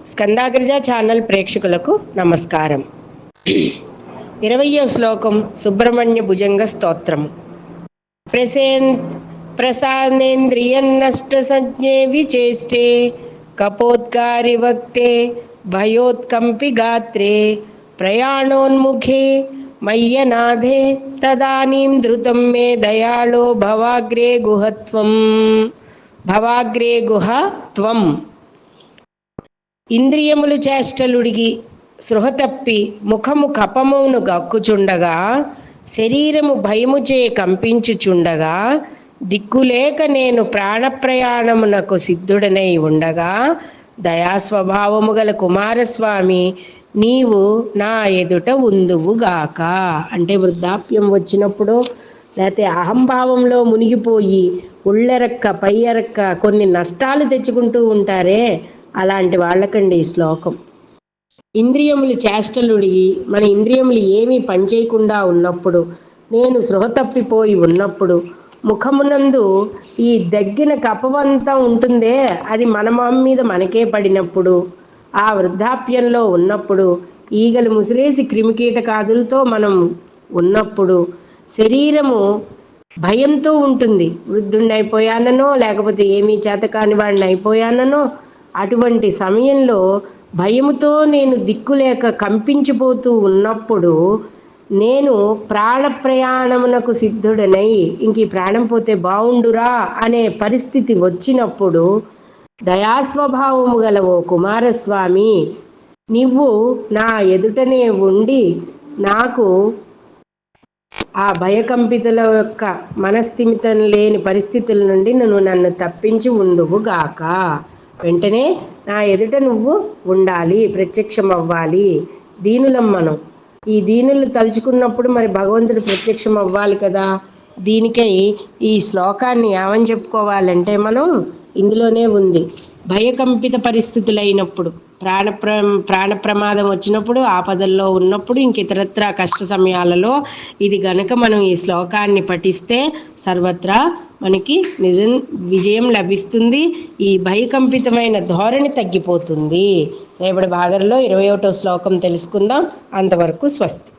స్కందాగ్రజ channel ప్రేక్షకులకు నమస్కారం. 20వ శ్లోకం సుబ్రహ్మణ్య భుజంగ స్తోత్రం. ప్రసాదేంద్రియన్నష్ట సంజ్ఞే విచేష్టే కపోద్గారి వక్తే భయోత్కంపి గాత్రే ప్రయాణోన్ముఖే మయ్యనాథే తదానీం ధృతం మే దయాళో భవాగ్రే గుహత్వం. ఇంద్రియములు చేష్టలుడిగి సృహ తప్పి ముఖము కపమును గక్కుచుండగా, శరీరము భయముచే కంపించుచుండగా, దిక్కులేక నేను ప్రాణప్రయాణమునకు సిద్ధుడనై ఉండగా, దయాస్వభావము గల కుమారస్వామి నీవు నా ఎదుట ఉందువుగాక. అంటే వృద్ధాప్యం వచ్చినప్పుడు, లేకపోతే అహంభావంలో మునిగిపోయి ఉళ్ళెరక్క పయ్యరక్క కొన్ని నష్టాలు తెచ్చుకుంటూ ఉంటారే, అలాంటి వాళ్ళకండి ఈ శ్లోకం. ఇంద్రియములు చేష్టలుడిగి మన ఇంద్రియములు ఏమీ పనిచేయకుండా ఉన్నప్పుడు, నేను సృహ తప్పిపోయి ఉన్నప్పుడు, ముఖమునందు ఈ దగ్గిన కపవంతా ఉంటుందే అది మన మొహం మీద మనకే పడినప్పుడు, ఆ వృద్ధాప్యంలో ఉన్నప్పుడు, ఈగలు ముసిరేసి క్రిమికీటకాదులతో మనం ఉన్నప్పుడు, శరీరము భయంతో ఉంటుంది. వృద్ధుడిని అయిపోయాననో, లేకపోతే ఏమీ చేతకాని వాడిని అయిపోయాననో, అటువంటి సమయంలో భయముతో నేను దిక్కులేక కంపించిపోతూ ఉన్నప్పుడు, నేను ప్రాణప్రయాణమునకు సిద్ధుడనై ఇంక ఈ ప్రాణం పోతే బావుండురా అనే పరిస్థితి వచ్చినప్పుడు, దయాస్వభావము గల ఓ కుమారస్వామి నువ్వు నా ఎదుటనే ఉండి నాకు ఆ భయకంపితుల యొక్క మనస్థిమితం లేని పరిస్థితుల నుండి నన్ను తప్పించి ఉందువుగాక. వెంటనే నా ఎదుట నువ్వు ఉండాలి, ప్రత్యక్షం అవ్వాలి. దీనులం మనం. ఈ దీనులు తలుచుకున్నప్పుడు మరి భగవంతుడు ప్రత్యక్షం అవ్వాలి కదా. దీనికై ఈ శ్లోకాన్ని ఏమని చెప్పుకోవాలంటే, మనం ఇందులోనే ఉంది. భయకంపిత పరిస్థితులైనప్పుడు, ప్రాణ ప్రమాదం వచ్చినప్పుడు, ఆపదల్లో ఉన్నప్పుడు, ఇంక ఇతరత్ర కష్ట సమయాలలో ఇది గనక మనం ఈ శ్లోకాన్ని పఠిస్తే సర్వత్రా మనకి విజయం లభిస్తుంది. ఈ భయకంపితమైన ధోరణి తగ్గిపోతుంది. రేపటి భాగంలో 21వ శ్లోకం తెలుసుకుందాం. అంతవరకు స్వస్తి.